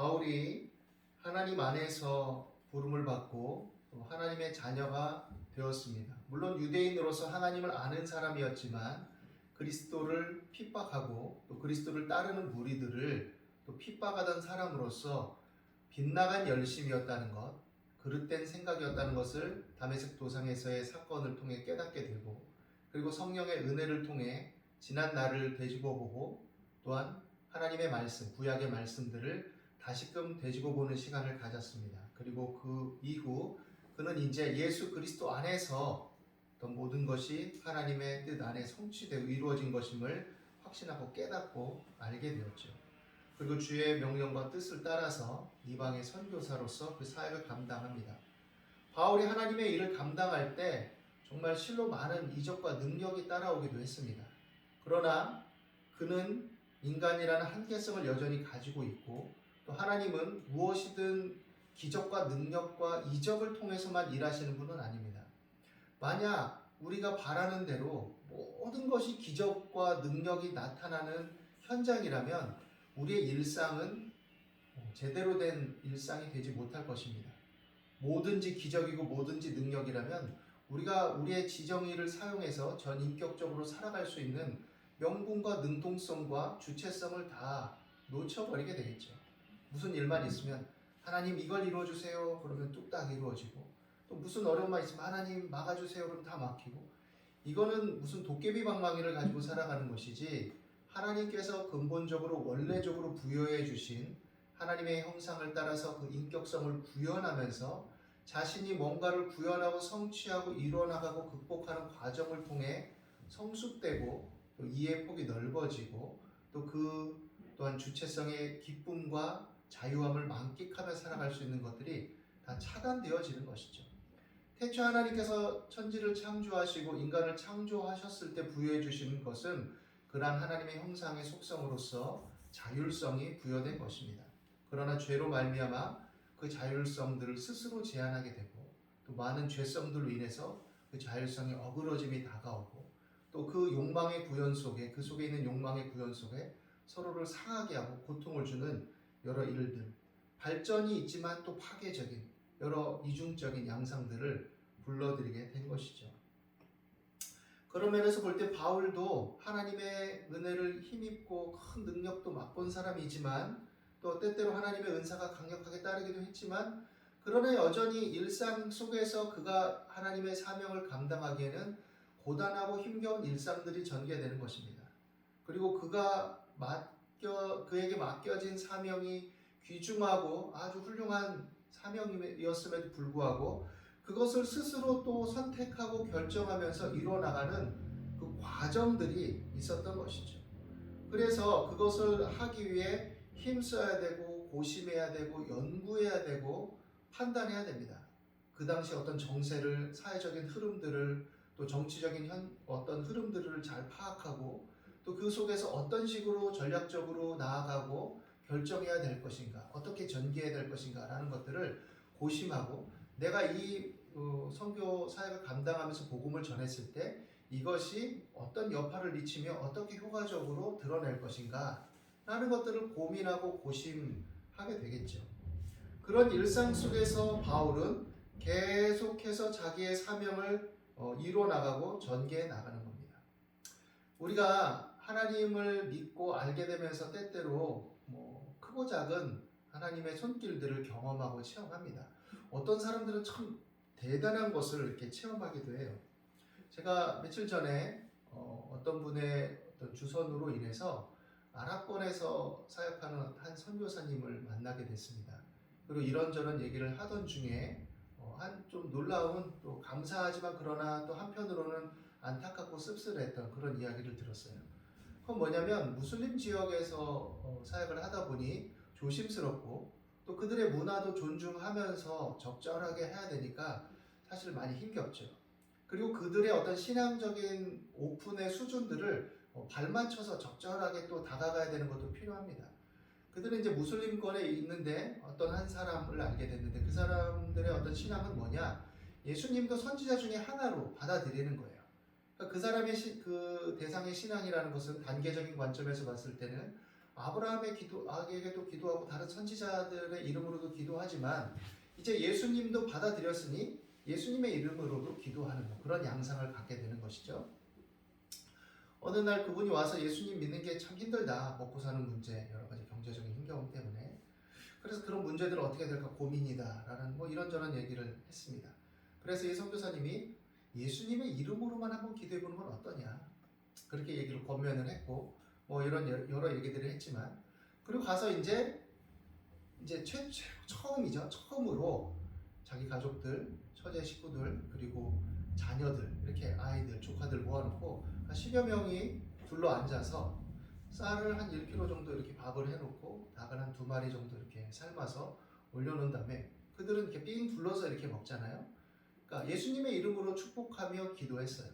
바울이 하나님 안에서 부름을 받고 또 하나님의 자녀가 되었습니다. 물론 유대인으로서 하나님을 아는 사람이었지만 그리스도를 핍박하고 또 그리스도를 따르는 무리들을 또 핍박하던 사람으로서 빗나간 열심이었다는 것, 그릇된 생각이었다는 것을 다메섹 도상에서의 사건을 통해 깨닫게 되고, 그리고 성령의 은혜를 통해 지난 날을 되짚어보고 또한 하나님의 말씀, 구약의 말씀들을 다시금 되짚어보는 시간을 가졌습니다. 그리고 그 이후 그는 이제 예수 그리스도 안에서 어떤 모든 것이 하나님의 뜻 안에 성취되고 이루어진 것임을 확신하고 깨닫고 알게 되었죠. 그리고 주의 명령과 뜻을 따라서 이방의 선교사로서 그 사역을 감당합니다. 바울이 하나님의 일을 감당할 때 정말 실로 많은 이적과 능력이 따라오기도 했습니다. 그러나 그는 인간이라는 한계성을 여전히 가지고 있고 또 하나님은 무엇이든 기적과 능력과 이적을 통해서만 일하시는 분은 아닙니다. 만약 우리가 바라는 대로 모든 것이 기적과 능력이 나타나는 현장이라면 우리의 일상은 제대로 된 일상이 되지 못할 것입니다. 뭐든지 기적이고 뭐든지 능력이라면 우리가 우리의 지정의를 사용해서 전인격적으로 살아갈 수 있는 명분과 능동성과 주체성을 다 놓쳐버리게 되겠죠. 무슨 일만 있으면 하나님 이걸 이루어주세요 그러면 뚝딱 이루어지고, 또 무슨 어려움만 있으면 하나님 막아주세요 그러면 다 막히고, 이거는 무슨 도깨비 방망이를 가지고 살아가는 것이지 하나님께서 근본적으로 원래적으로 부여해 주신 하나님의 형상을 따라서 그 인격성을 구현하면서 자신이 뭔가를 구현하고 성취하고 이뤄나가고 극복하는 과정을 통해 성숙되고 또 이해의 폭이 넓어지고 또 그 또한 주체성의 기쁨과 자유함을 만끽하며 살아갈 수 있는 것들이 다 차단되어지는 것이죠. 태초 하나님께서 천지를 창조하시고 인간을 창조하셨을 때 부여해 주시는 것은 그러한 하나님의 형상의 속성으로서 자율성이 부여된 것입니다. 그러나 죄로 말미암아 그 자율성들을 스스로 제한하게 되고 또 많은 죄성들로 인해서 그 자율성의 어그러짐이 다가오고 또 그 욕망의 구현 속에, 그 속에 있는 욕망의 구현 속에 서로를 상하게 하고 고통을 주는 여러 일들, 발전이 있지만 또 파괴적인 여러 이중적인 양상들을 불러들이게 된 것이죠. 그런 면에서 볼 때 바울도 하나님의 은혜를 힘입고 큰 능력도 맛본 사람이지만 또 때때로 하나님의 은사가 강력하게 따르기도 했지만, 그러나 여전히 일상 속에서 그가 하나님의 사명을 감당하기에는 고단하고 힘겨운 일상들이 전개되는 것입니다. 그리고 그에게 맡겨진 사명이 귀중하고 아주 훌륭한 사명이었음에도 불구하고 그것을 스스로 또 선택하고 결정하면서 이뤄나가는 그 과정들이 있었던 것이죠. 그래서 그것을 하기 위해 힘써야 되고 고심해야 되고 연구해야 되고 판단해야 됩니다. 그 당시 어떤 정세를, 사회적인 흐름들을, 또 정치적인 어떤 흐름들을 잘 파악하고 또 그 속에서 어떤 식으로 전략적으로 나아가고 결정해야 될 것인가, 어떻게 전개해야 될 것인가 라는 것들을 고심하고, 내가 이 선교 사역을 감당하면서 복음을 전했을 때 이것이 어떤 여파를 미치며 어떻게 효과적으로 드러낼 것인가 라는 것들을 고민하고 고심하게 되겠죠. 그런 일상 속에서 바울은 계속해서 자기의 사명을 이뤄나가고 전개해 나가는 겁니다. 우리가 하나님을 믿고 알게 되면서 때때로 크고 작은 하나님의 손길들을 경험하고 체험합니다. 어떤 사람들은 참 대단한 것을 이렇게 체험하기도 해요. 제가 며칠 전에 어떤 분의 어떤 주선으로 인해서 아랍권에서 사역하는 한 선교사님을 만나게 됐습니다. 그리고 이런저런 얘기를 하던 중에 한 좀 놀라운, 또 감사하지만 그러나 또 한편으로는 안타깝고 씁쓸했던 그런 이야기를 들었어요. 그건 뭐냐면 무슬림 지역에서 사역을 하다 보니 조심스럽고 또 그들의 문화도 존중하면서 적절하게 해야 되니까 사실 많이 힘겹죠. 그리고 그들의 어떤 신앙적인 오픈의 수준들을 발맞춰서 적절하게 또 다가가야 되는 것도 필요합니다. 그들은 이제 무슬림권에 있는데 어떤 한 사람을 알게 됐는데 그 사람들의 어떤 신앙은 뭐냐? 예수님도 선지자 중에 하나로 받아들이는 거예요. 그러니까 그 사람의 그 대상의 신앙이라는 것은 단계적인 관점에서 봤을 때는 아브라함에게도 기도하고 다른 선지자들의 이름으로도 기도하지만 이제 예수님도 받아들였으니 예수님의 이름으로도 기도하는 그런 양상을 갖게 되는 것이죠. 어느 날 그분이 와서 예수님 믿는 게 참 힘들다. 먹고 사는 문제, 여러 가지 경제적인 힘겨움 때문에. 그래서 그런 문제들 어떻게 될까 고민이다 라는 이런저런 얘기를 했습니다. 그래서 이 선교사님이 예수님의 이름으로만 한번 기도해 보는 건 어떠냐, 그렇게 얘기를 권면을 했고 이런 여러 얘기들을 했지만, 그리고 가서 이제 처음으로 자기 가족들, 처제 식구들, 그리고 자녀들, 이렇게 아이들, 조카들 모아놓고 한 10여 명이 둘러 앉아서 쌀을 한 1kg 정도 이렇게 밥을 해놓고 닭을 한 2마리 정도 이렇게 삶아서 올려놓은 다음에 그들은 이렇게 삥 둘러서 이렇게 먹잖아요. 그러니까 예수님의 이름으로 축복하며 기도했어요.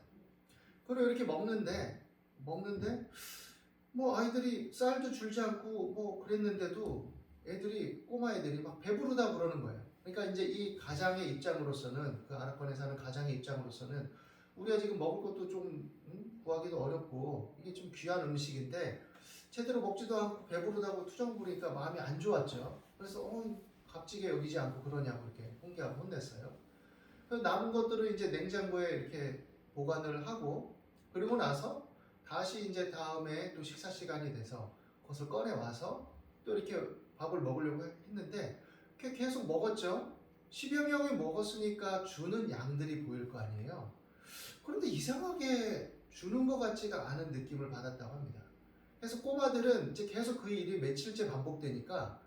그리고 이렇게 먹는데 아이들이 쌀도 줄지 않고 그랬는데도 꼬마 애들이 막 배부르다 그러는 거예요. 그러니까 이제 이 가장의 입장으로서는, 그 아랍권에 사는 가장의 입장으로서는 우리가 지금 먹을 것도 좀 구하기도 어렵고 이게 좀 귀한 음식인데 제대로 먹지도 않고 배부르다고 투정 부리니까 마음이 안 좋았죠. 그래서 값지게 여기지 않고 그러냐고 이렇게 홍계하고 혼냈어요. 그래서 남은 것들을 이제 냉장고에 이렇게 보관을 하고, 그리고 나서 다시 이제 다음에 또 식사 시간이 돼서 그것을 꺼내 와서 또 이렇게 밥을 먹으려고 했는데 계속 먹었죠. 10여 명이 먹었으니까 주는 양들이 보일 거 아니에요. 그런데 이상하게 주는 것 같지가 않은 느낌을 받았다고 합니다. 그래서 꼬마들은 이제 계속 그 일이 며칠째 반복되니까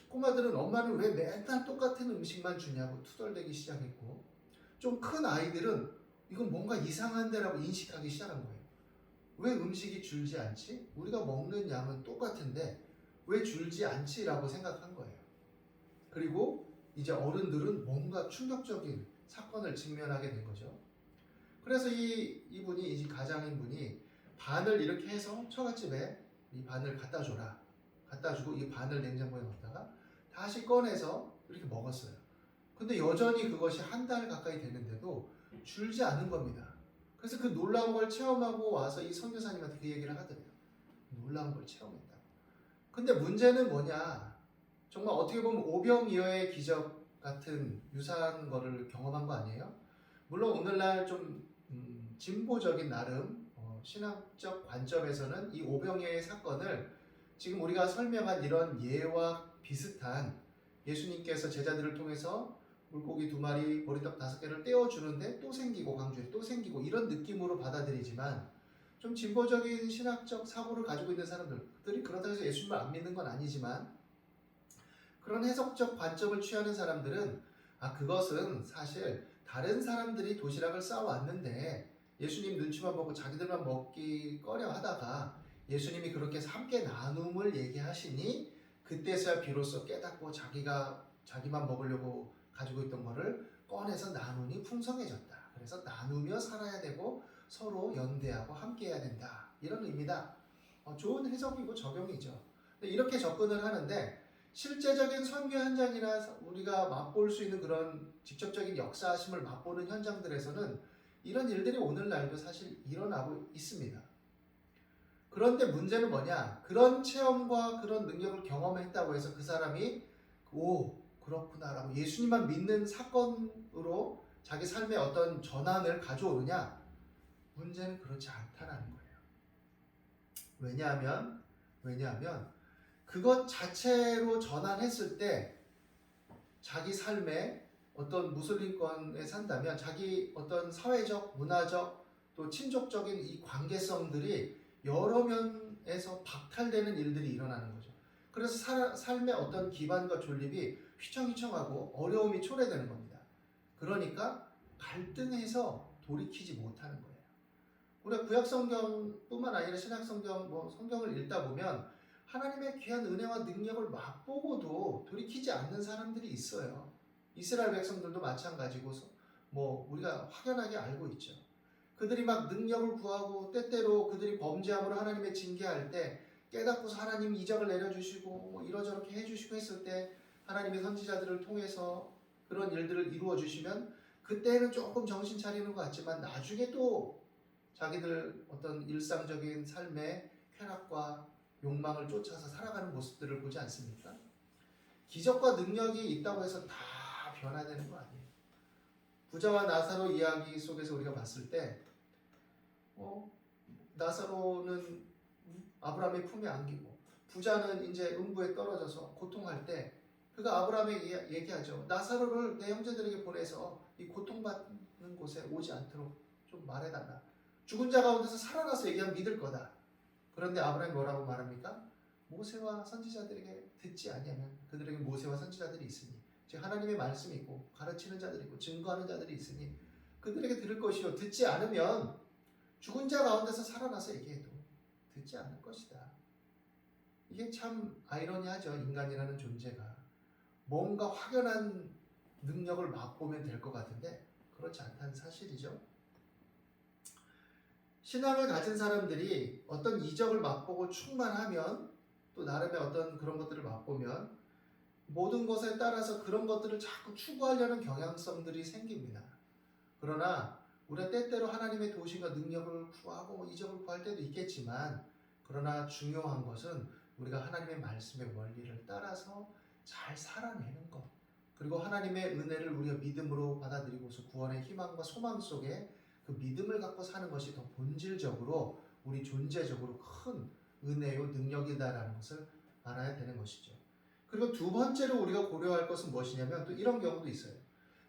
꼬마들은 엄마는 왜 맨날 똑같은 음식만 주냐고 투덜대기 시작했고, 좀 큰 아이들은 이건 뭔가 이상한데라고 인식하기 시작한 거예요. 왜 음식이 줄지 않지? 우리가 먹는 양은 똑같은데 왜 줄지 않지? 라고 생각한 거예요. 그리고 이제 어른들은 뭔가 충격적인 사건을 직면하게 된 거죠. 그래서 이분이, 이 가장인 분이 반을 이렇게 해서 처갓집에 이 반을 갖다 줘라. 갖다 주고 이 반을 냉장고에 넣었다가 다시 꺼내서 이렇게 먹었어요. 근데 여전히 그것이 한 달 가까이 됐는데도 줄지 않은 겁니다. 그래서 그 놀라운 걸 체험하고 와서 이 선교사님한테 그 얘기를 하더래요. 놀라운 걸 체험했다고. 근데 문제는 뭐냐? 정말 어떻게 보면 오병이어의 기적 같은 유사한 거를 경험한 거 아니에요? 물론 오늘날 좀 진보적인 나름 신학적 관점에서는 이 오병이어의 사건을 지금 우리가 설명한 이런 예와 비슷한, 예수님께서 제자들을 통해서 물고기 2마리, 보리떡 5개를 떼어주는데 또 생기고 광주에 또 생기고 이런 느낌으로 받아들이지만, 좀 진보적인 신학적 사고를 가지고 있는 사람들이 그렇다고 해서 예수님을 안 믿는 건 아니지만, 그런 해석적 관점을 취하는 사람들은 그것은 사실 다른 사람들이 도시락을 싸왔는데 예수님 눈치만 보고 자기들만 먹기 꺼려 하다가 예수님이 그렇게 해서 함께 나눔을 얘기하시니 그때서야 비로소 깨닫고 자기만 먹으려고 가지고 있던 거를 꺼내서 나누니 풍성해졌다. 그래서 나누며 살아야 되고 서로 연대하고 함께 해야 된다. 이런 의미다. 좋은 해석이고 적용이죠. 근데 이렇게 접근을 하는데 실제적인 선교 현장이나 우리가 맛볼 수 있는 그런 직접적인 역사하심을 맛보는 현장들에서는 이런 일들이 오늘날도 사실 일어나고 있습니다. 그런데 문제는 뭐냐? 그런 체험과 그런 능력을 경험했다고 해서 그 사람이 그렇구나라고 예수님만 믿는 사건으로 자기 삶의 어떤 전환을 가져오느냐? 문제는 그렇지 않다라는 거예요. 왜냐하면 그것 자체로 전환했을 때 자기 삶에 어떤 무슬림권에 산다면 자기 어떤 사회적, 문화적, 또 친족적인 이 관계성들이 여러 면에서 박탈되는 일들이 일어나는 거죠. 그래서 삶의 어떤 기반과 존립이 휘청휘청하고 어려움이 초래되는 겁니다. 그러니까 갈등해서 돌이키지 못하는 거예요. 우리가 구약성경뿐만 아니라 신약성경, 성경을 읽다 보면 하나님의 귀한 은혜와 능력을 맛보고도 돌이키지 않는 사람들이 있어요. 이스라엘 백성들도 마찬가지고 우리가 확연하게 알고 있죠. 그들이 막 능력을 구하고 때때로 그들이 범죄함으로 하나님의 징계할 때 깨닫고서 하나님 이적을 내려주시고 이러저렇게 해주시고 했을 때 하나님의 선지자들을 통해서 그런 일들을 이루어 주시면 그때는 조금 정신 차리는 것 같지만 나중에 또 자기들 어떤 일상적인 삶의 쾌락과 욕망을 쫓아서 살아가는 모습들을 보지 않습니까? 기적과 능력이 있다고 해서 다 변화되는 거 아니에요. 부자와 나사로 이야기 속에서 우리가 봤을 때 나사로는 아브라함의 품에 안기고 부자는 이제 음부에 떨어져서 고통할 때 그가 아브라함에게 얘기하죠. 나사로를 내 형제들에게 보내서 이 고통받는 곳에 오지 않도록 좀 말해달라. 죽은 자 가운데서 살아나서 얘기하면 믿을 거다. 그런데 아브라함이 뭐라고 말합니까? 모세와 선지자들에게 듣지 아니하면 그들에게 모세와 선지자들이 있으니 즉 하나님의 말씀이 있고 가르치는 자들이 있고 증거하는 자들이 있으니 그들에게 들을 것이요 듣지 않으면 죽은 자 가운데서 살아나서 얘기해도 듣지 않을 것이다. 이게 참 아이러니하죠. 인간이라는 존재가 뭔가 확연한 능력을 맛보면 될 것 같은데 그렇지 않다는 사실이죠. 신앙을 가진 사람들이 어떤 이적을 맛보고 충만하면 또 나름의 어떤 그런 것들을 맛보면 모든 것에 따라서 그런 것들을 자꾸 추구하려는 경향성들이 생깁니다. 그러나 우리가 때때로 하나님의 도우심과 능력을 구하고 이적을 구할 때도 있겠지만 그러나 중요한 것은 우리가 하나님의 말씀의 원리를 따라서 잘 살아내는 것 그리고 하나님의 은혜를 우리가 믿음으로 받아들이고서 구원의 희망과 소망 속에 그 믿음을 갖고 사는 것이 더 본질적으로 우리 존재적으로 큰 은혜요 능력이다라는 것을 알아야 되는 것이죠. 그리고 두 번째로 우리가 고려할 것은 무엇이냐면 또 이런 경우도 있어요.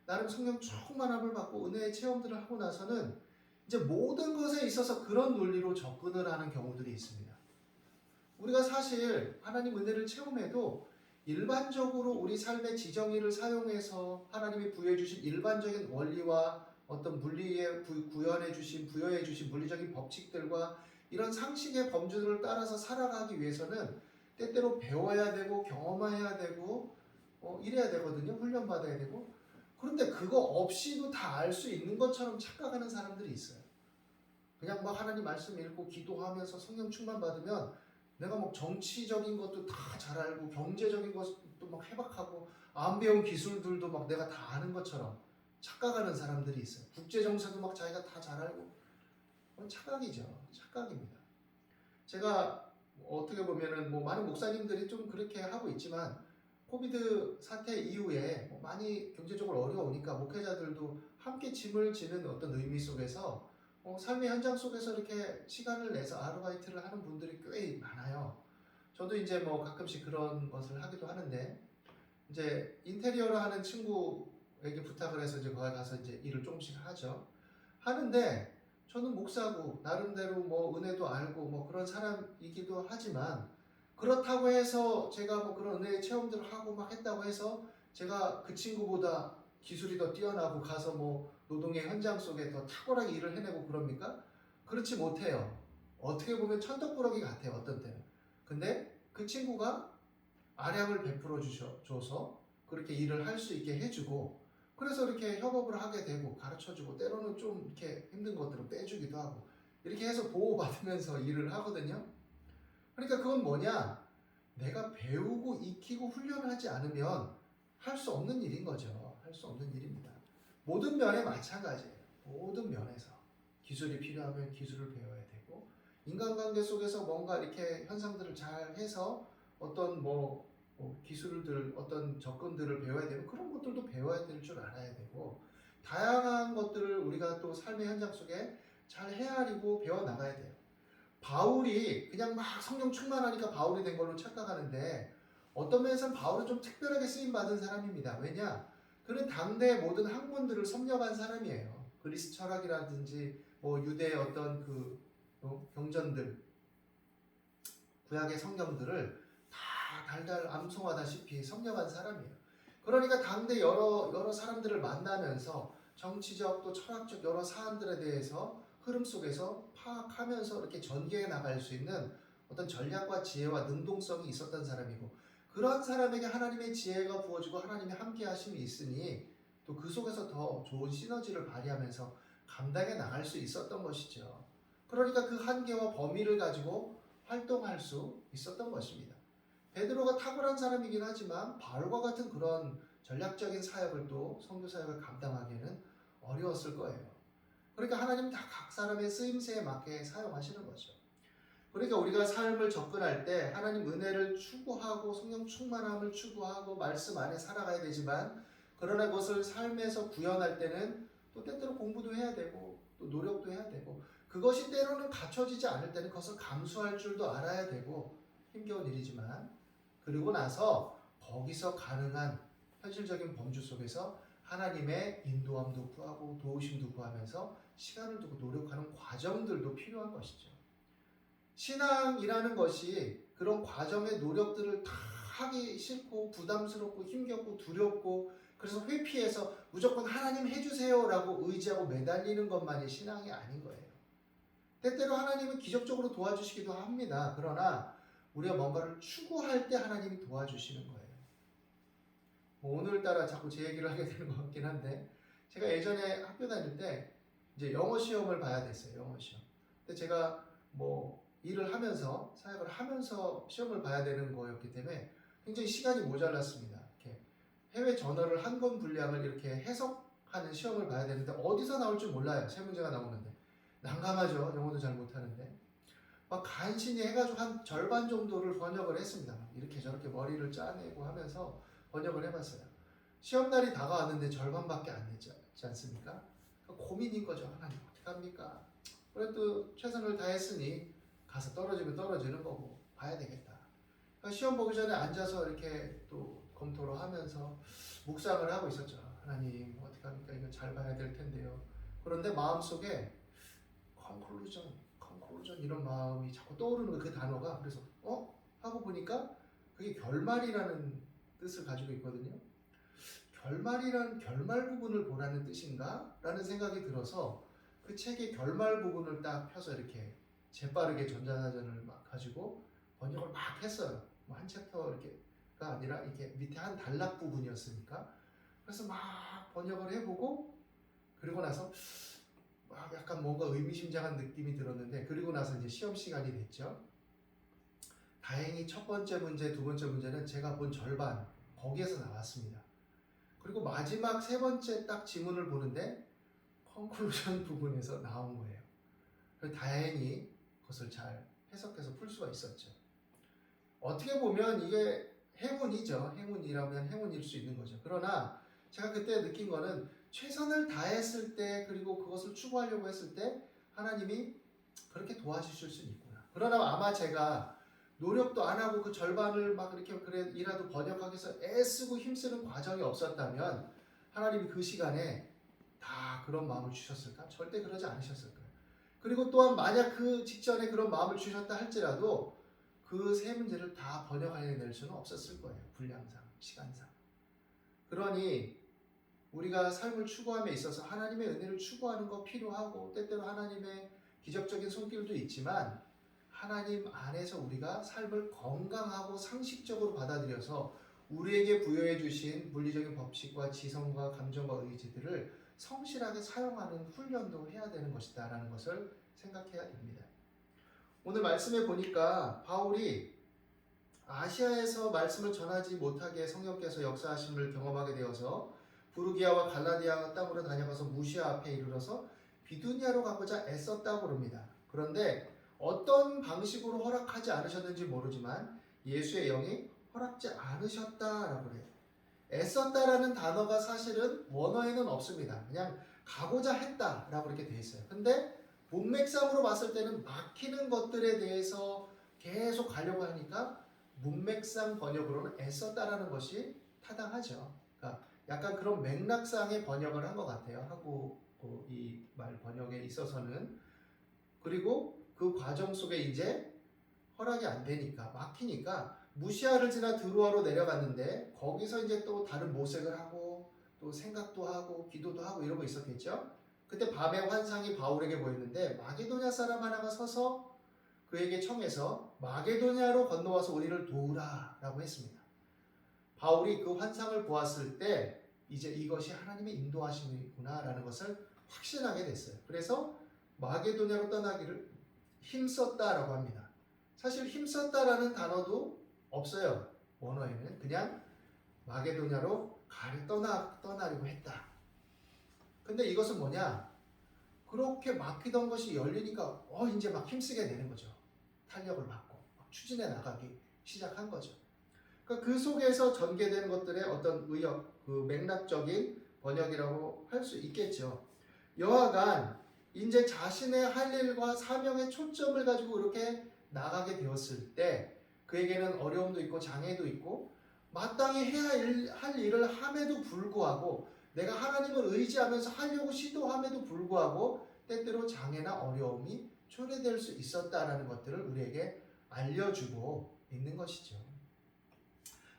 나름 성령 충만함을 받고 은혜의 체험들을 하고 나서는 이제 모든 것에 있어서 그런 논리로 접근을 하는 경우들이 있습니다. 우리가 사실 하나님 은혜를 체험해도 일반적으로 우리 삶의 지정의를 사용해서 하나님이 부여해 주신 일반적인 원리와 어떤 물리에 부여해 주신 물리적인 법칙들과 이런 상식의 범주들을 따라서 살아가기 위해서는 때때로 배워야 되고 경험해야 되고 이래야 되거든요. 훈련받아야 되고. 그런데 그거 없이도 다 알 수 있는 것처럼 착각하는 사람들이 있어요. 그냥 막 하나님 말씀 읽고 기도하면서 성령 충만 받으면 내가 막 정치적인 것도 다 잘 알고 경제적인 것도 막 해박하고 안 배운 기술들도 막 내가 다 아는 것처럼 착각하는 사람들이 있어요. 국제정세도 막 자기가 다 잘 알고 그건 착각이죠. 착각입니다. 제가 어떻게 보면은 많은 목사님들이 좀 그렇게 하고 있지만 코비드 사태 이후에 많이 경제적으로 어려우니까 목회자들도 함께 짐을 지는 어떤 의미 속에서 삶의 현장 속에서 이렇게 시간을 내서 아르바이트를 하는 분들이 꽤 많아요. 저도 이제 가끔씩 그런 것을 하기도 하는데 이제 인테리어를 하는 친구에게 부탁을 해서 이제 거기 가서 이제 일을 조금씩 하죠. 하는데 저는 목사고 나름대로 은혜도 알고 그런 사람이기도 하지만 그렇다고 해서 제가 그런 은혜의 체험들을 하고 막 했다고 해서 제가 그 친구보다 기술이 더 뛰어나고 가서 노동의 현장 속에 더 탁월하게 일을 해내고 그럽니까? 그렇지 못해요. 어떻게 보면 천덕꾸러기 같아요. 어떤 때는. 근데 그 친구가 아량을 베풀어 줘서 그렇게 일을 할 수 있게 해주고 그래서 이렇게 협업을 하게 되고 가르쳐주고 때로는 좀 이렇게 힘든 것들을 빼주기도 하고 이렇게 해서 보호받으면서 일을 하거든요. 그러니까 그건 뭐냐? 내가 배우고 익히고 훈련하지 않으면 할 수 없는 일인 거죠. 할 수 없는 일입니다. 모든 면에 마찬가지예요. 모든 면에서 기술이 필요하면 기술을 배워야 되고 인간관계 속에서 뭔가 이렇게 현상들을 잘 해서 어떤 기술들 어떤 접근들을 배워야 되고 그런 것들도 배워야 될 줄 알아야 되고 다양한 것들을 우리가 또 삶의 현장 속에 잘 헤아리고 배워 나가야 돼요. 바울이 그냥 막 성령 충만하니까 바울이 된 걸로 착각하는데 어떤 면에서는 바울은 좀 특별하게 쓰임 받은 사람입니다. 왜냐? 그는 당대 모든 학문들을 섭렵한 사람이에요. 그리스 철학이라든지 유대의 어떤 경전들 구약의 성경들을 다 달달 암송하다시피 섭렵한 사람이에요. 그러니까 당대 여러 사람들을 만나면서 정치적 또 철학적 여러 사안들에 대해서 흐름 속에서 파악하면서 이렇게 전개해 나갈 수 있는 어떤 전략과 지혜와 능동성이 있었던 사람이고 그러한 사람에게 하나님의 지혜가 부어지고 하나님의 함께 하심이 있으니 또 그 속에서 더 좋은 시너지를 발휘하면서 감당해 나갈 수 있었던 것이죠. 그러니까 그 한계와 범위를 가지고 활동할 수 있었던 것입니다. 베드로가 탁월한 사람이긴 하지만 바울과 같은 그런 전략적인 사역을 또 선교 사역을 감당하기에는 어려웠을 거예요. 그러니까 하나님 다 각 사람의 쓰임새에 맞게 사용하시는 거죠. 그러니까 우리가 삶을 접근할 때 하나님 은혜를 추구하고 성령 충만함을 추구하고 말씀 안에 살아가야 되지만, 그러나 그것을 삶에서 구현할 때는 또 때때로 공부도 해야 되고 또 노력도 해야 되고, 그것이 때로는 갖춰지지 않을 때는 그것을 감수할 줄도 알아야 되고 힘겨운 일이지만, 그리고 나서 거기서 가능한 현실적인 범주 속에서 하나님의 인도함도 구하고 도우심도 구하면서 시간을 두고 노력하는 과정들도 필요한 것이죠. 신앙이라는 것이 그런 과정의 노력들을 다 하기 싫고 부담스럽고 힘겹고 두렵고, 그래서 회피해서 무조건 하나님 해주세요라고 의지하고 매달리는 것만이 신앙이 아닌 거예요. 때때로 하나님은 기적적으로 도와주시기도 합니다. 그러나 우리가 뭔가를 추구할 때 하나님이 도와주시는 거예요. 오늘따라 자꾸 제 얘기를 하게 되는 것 같긴 한데, 제가 예전에 학교 다닐 때 이제 영어 시험을 봐야 됐어요. 영어 시험. 근데 제가 일을 하면서 사역을 하면서 시험을 봐야 되는 거였기 때문에 굉장히 시간이 모자랐습니다. 이렇게 해외 전어를 한 권 분량을 이렇게 해석하는 시험을 봐야 되는데 어디서 나올 줄 몰라요. 세 문제가 나오는데 난감하죠. 영어도 잘 못하는데 막 간신히 해가지고 한 절반 정도를 번역을 했습니다. 이렇게 저렇게 머리를 짜내고 하면서 번역을 해봤어요. 시험날이 다가왔는데 절반밖에 안 됐지 않습니까? 고민인 거죠. 하나님 어떡합니까? 그래도 최선을 다했으니 가서 떨어지면 떨어지는 거고 봐야 되겠다. 그러니까 시험 보기 전에 앉아서 이렇게 또 검토를 하면서 묵상을 하고 있었죠. 하나님 어떡합니까? 이거 잘 봐야 될 텐데요. 그런데 마음속에 conclusion 이런 마음이 자꾸 떠오르는 거예요. 그 단어가. 그래서 하고 보니까 그게 결말이라는 뜻을 가지고 있거든요. 결말이란 결말 부분을 보라는 뜻인가? 라는 생각이 들어서 그 책의 결말 부분을 딱 펴서 이렇게 재빠르게 전자사전을 막 가지고 번역을 막 했어요. 한 챕터 이렇게가 아니라 이렇게 밑에 한 단락 부분이었으니까. 그래서 막 번역을 해보고, 그리고 나서 막 약간 뭔가 의미심장한 느낌이 들었는데, 그리고 나서 이제 시험 시간이 됐죠. 다행히 첫 번째 문제, 두 번째 문제는 제가 본 절반 거기에서 나왔습니다. 그리고 마지막 세 번째 딱 지문을 보는데 컨클루전 부분에서 나온 거예요. 그래서 다행히 그것을 잘 해석해서 풀 수가 있었죠. 어떻게 보면 이게 행운이죠. 행운이라면 행운일 수 있는 거죠. 그러나 제가 그때 느낀 거는 최선을 다했을 때, 그리고 그것을 추구하려고 했을 때 하나님이 그렇게 도와주실 수는 있구나. 그러나 아마 제가 노력도 안 하고 그 절반을 막 이렇게 그래이라도 번역하기 위해서 애쓰고 힘쓰는 과정이 없었다면 하나님이 그 시간에 다 그런 마음을 주셨을까? 절대 그러지 않으셨을 거예요. 그리고 또한 만약 그 직전에 그런 마음을 주셨다 할지라도 그 세 문제를 다 번역해낼 수는 없었을 거예요. 분량상, 시간상. 그러니 우리가 삶을 추구함에 있어서 하나님의 은혜를 추구하는 거 필요하고, 때때로 하나님의 기적적인 손길도 있지만 하나님 안에서 우리가 삶을 건강하고 상식적으로 받아들여서 우리에게 부여해 주신 물리적인 법칙과 지성과 감정과 의지들을 성실하게 사용하는 훈련도 해야 되는 것이다 라는 것을 생각해야 됩니다. 오늘 말씀에 보니까 바울이 아시아에서 말씀을 전하지 못하게 성령께서 역사하심을 경험하게 되어서 부르기아와 갈라디아 땅으로 다녀가서 무시아 앞에 이르러서 비두니아로 가고자 애썼다고 그럽니다. 그런데 어떤 방식으로 허락하지 않으셨는지 모르지만 예수의 영이 허락지 않으셨다라고 그래요. 애썼다라는 단어가 사실은 원어에는 없습니다. 그냥 가고자 했다라고 이렇게 돼 있어요. 근데 문맥상으로 봤을 때는 막히는 것들에 대해서 계속 가려고 하니까 문맥상 번역으로는 애썼다라는 것이 타당하죠. 그러니까 약간 그런 맥락상의 번역을 한 것 같아요. 하고 이 말 번역에 있어서는. 그리고 그 과정 속에 이제 허락이 안 되니까 막히니까 무시아를 지나 드로아로 내려갔는데 거기서 이제 또 다른 모색을 하고 또 생각도 하고 기도도 하고 이러고 있었겠죠. 그때 밤에 환상이 바울에게 보였는데 마게도냐 사람 하나가 서서 그에게 청해서 마게도냐로 건너와서 우리를 도우라 라고 했습니다. 바울이 그 환상을 보았을 때 이제 이것이 하나님의 인도하심이구나 라는 것을 확신하게 됐어요. 그래서 마게도냐로 떠나기를 힘썼다라고 합니다. 사실 힘썼다라는 단어도 없어요. 원어에는 그냥 마게도냐로 떠나려고 했다. 근데 이것은 뭐냐? 그렇게 막히던 것이 열리니까 이제 막 힘쓰게 되는 거죠. 탄력을 받고 막 추진해 나가기 시작한 거죠. 그러니까 그 속에서 전개되는 것들의 어떤 의역, 그 맥락적인 번역이라고 할 수 있겠죠. 여하간 이제 자신의 할 일과 사명의 초점을 가지고 이렇게 나가게 되었을 때 그에게는 어려움도 있고 장애도 있고 마땅히 할 일을 함에도 불구하고 내가 하나님을 의지하면서 하려고 시도함에도 불구하고 때때로 장애나 어려움이 초래될 수 있었다라는 것들을 우리에게 알려주고 있는 것이죠.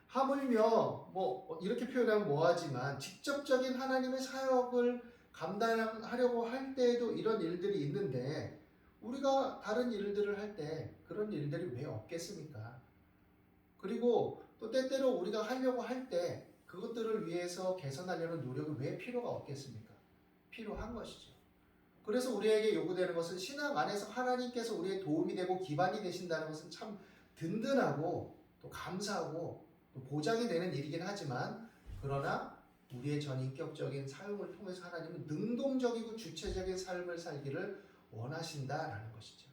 하물며 뭐 이렇게 표현하면 뭐하지만 직접적인 하나님의 사역을 감당하려고 할 때에도 이런 일들이 있는데 우리가 다른 일들을 할 때 그런 일들이 왜 없겠습니까? 그리고 또 때때로 우리가 하려고 할 때 그것들을 위해서 개선하려는 노력이 왜 필요가 없겠습니까? 필요한 것이죠. 그래서 우리에게 요구되는 것은 신앙 안에서 하나님께서 우리의 도움이 되고 기반이 되신다는 것은 참 든든하고 또 감사하고 또 보장이 되는 일이긴 하지만 그러나 우리의 전인격적인 삶을 통해서 하나님은 능동적이고 주체적인 삶을 살기를 원하신다라는 것이죠.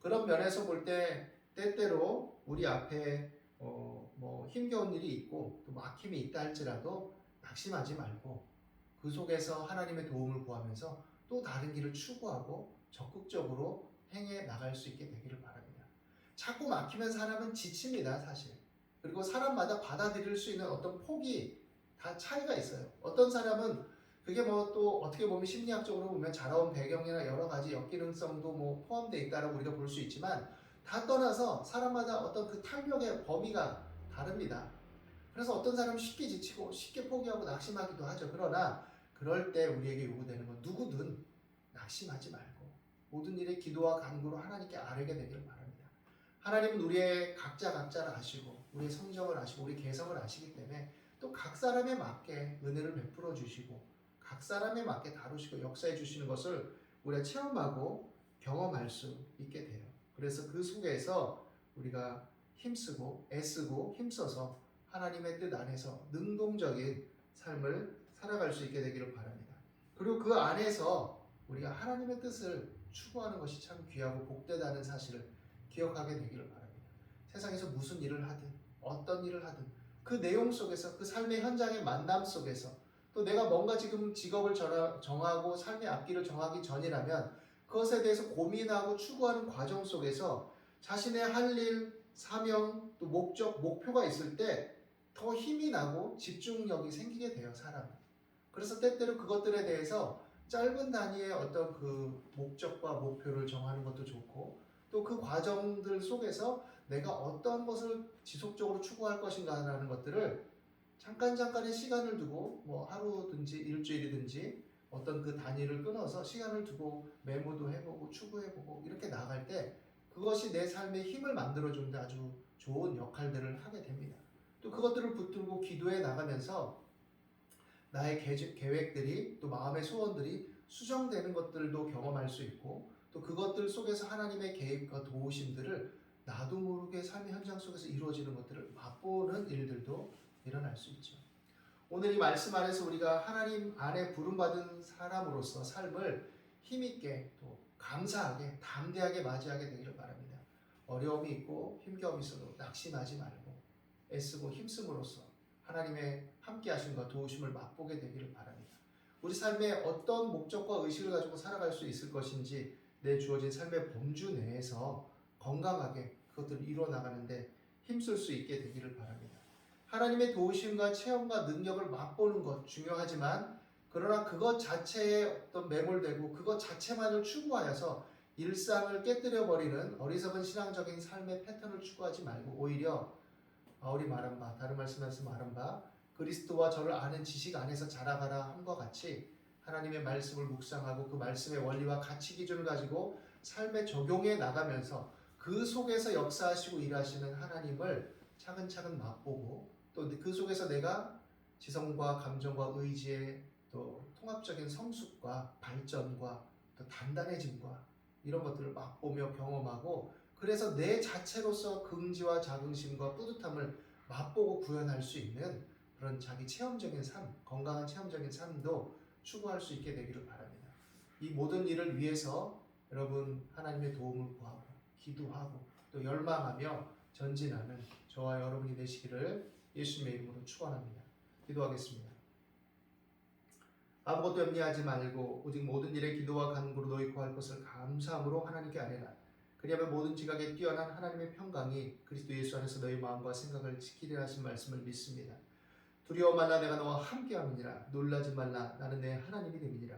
그런 면에서 볼 때 때때로 우리 앞에 뭐 힘겨운 일이 있고 또 막힘이 있다 할지라도 낙심하지 말고 그 속에서 하나님의 도움을 구하면서 또 다른 길을 추구하고 적극적으로 행해 나갈 수 있게 되기를 바랍니다. 자꾸 막히면 사람은 지칩니다, 사실. 그리고 사람마다 받아들일 수 있는 어떤 폭이 다 차이가 있어요. 어떤 사람은 그게 뭐 또 어떻게 보면 심리학적으로 보면 자라온 배경이나 여러 가지 역기능성도 뭐 포함되어 있다라고 우리가 볼 수 있지만 다 떠나서 사람마다 어떤 그 탄력의 범위가 다릅니다. 그래서 어떤 사람은 쉽게 지치고 쉽게 포기하고 낙심하기도 하죠. 그러나 그럴 때 우리에게 요구되는 건 누구든 낙심하지 말고 모든 일에 기도와 간구로 하나님께 아뢰게 되기를 바랍니다. 하나님은 우리의 각자를 아시고 우리의 성정을 아시고 우리 개성을 아시기 때문에 또 각 사람에 맞게 은혜를 베풀어 주시고 각 사람에 맞게 다루시고 역사해 주시는 것을 우리가 체험하고 경험할 수 있게 돼요. 그래서 그 속에서 우리가 힘쓰고 애쓰고 힘써서 하나님의 뜻 안에서 능동적인 삶을 살아갈 수 있게 되기를 바랍니다. 그리고 그 안에서 우리가 하나님의 뜻을 추구하는 것이 참 귀하고 복되다는 사실을 기억하게 되기를 바랍니다. 세상에서 무슨 일을 하든 어떤 일을 하든 그 내용 속에서 그 삶의 현장의 만남 속에서 또 내가 뭔가 지금 직업을 정하고 삶의 앞길을 정하기 전이라면 그것에 대해서 고민하고 추구하는 과정 속에서 자신의 할 일, 사명, 또 목적, 목표가 있을 때 더 힘이 나고 집중력이 생기게 돼요, 사람은. 그래서 때때로 그것들에 대해서 짧은 단위의 어떤 그 목적과 목표를 정하는 것도 좋고 또 그 과정들 속에서 내가 어떤 것을 지속적으로 추구할 것인가라는 것들을 잠깐의 시간을 두고 뭐 하루든지 일주일이든지 어떤 그 단위를 끊어서 시간을 두고 메모도 해보고 추구해보고 이렇게 나갈 때 그것이 내 삶의 힘을 만들어주는데 아주 좋은 역할들을 하게 됩니다. 또 그것들을 붙들고 기도해 나가면서 나의 계획들이 또 마음의 소원들이 수정되는 것들도 경험할 수 있고 또 그것들 속에서 하나님의 계획과 도우심들을 나도 모르게 삶의 현장 속에서 이루어지는 것들을 맛보는 일들도 일어날 수 있죠. 오늘 이 말씀 안에서 우리가 하나님 안에 부름받은 사람으로서 삶을 힘있게 또 감사하게 담대하게 맞이하게 되기를 바랍니다. 어려움이 있고 힘겨움이 있어도 낙심하지 말고 애쓰고 힘씀으로써 하나님의 함께 하심과 도우심을 맛보게 되기를 바랍니다. 우리 삶에 어떤 목적과 의식을 가지고 살아갈 수 있을 것인지 내 주어진 삶의 범주 내에서 건강하게 그것들을 이루어 나가는데 힘쓸 수 있게 되기를 바랍니다. 하나님의 도우심과 체험과 능력을 맛보는 것 중요하지만 그러나 그것 자체에 어떤 매몰되고 그것 자체만을 추구하여서 일상을 깨뜨려 버리는 어리석은 신앙적인 삶의 패턴을 추구하지 말고 오히려 바울이 말한 바, 다른 말씀에서 말한 바 그리스도와 저를 아는 지식 안에서 자라가라 함과 같이 하나님의 말씀을 묵상하고 그 말씀의 원리와 가치 기준을 가지고 삶에 적용해 나가면서 그 속에서 역사하시고 일하시는 하나님을 차근차근 맛보고 또 그 속에서 내가 지성과 감정과 의지의 또 통합적인 성숙과 발전과 또 단단해짐과 이런 것들을 맛보며 경험하고 그래서 내 자체로서 긍지와 자긍심과 뿌듯함을 맛보고 구현할 수 있는 그런 자기 체험적인 삶, 건강한 체험적인 삶도 추구할 수 있게 되기를 바랍니다. 이 모든 일을 위해서 여러분 하나님의 도움을 구하고 기도하고 또 열망하며 전진하는 저와 여러분이 되시기를 예수님의 이름으로 축원합니다. 기도하겠습니다. 아무것도 염려하지 말고 오직 모든 일에 기도와 간구로 너희 구할 것을 감사함으로 하나님께 아뢰라. 그리하면 모든 지각에 뛰어난 하나님의 평강이 그리스도 예수 안에서 너희 마음과 생각을 지키리라 하신 말씀을 믿습니다. 두려워 말라 내가 너와 함께함이니라. 놀라지 말라 나는 내 하나님이 됨이니라.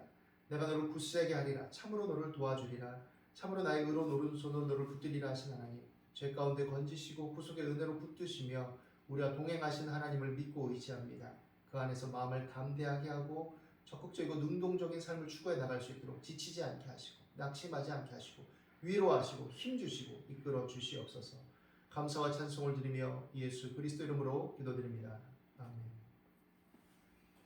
내가 너를 굳세게 하리라. 참으로 너를 도와주리라. 참으로 나의 의로운 오른손으로 너를 붙들리라 하신 하나님, 죄 가운데 건지시고 구속의 은혜로 붙드시며 우리와 동행하신 하나님을 믿고 의지합니다. 그 안에서 마음을 담대하게 하고 적극적이고 능동적인 삶을 추구해 나갈 수 있도록 지치지 않게 하시고 낙심하지 않게 하시고 위로하시고 힘주시고 이끌어 주시옵소서. 감사와 찬송을 드리며 예수 그리스도 이름으로 기도드립니다.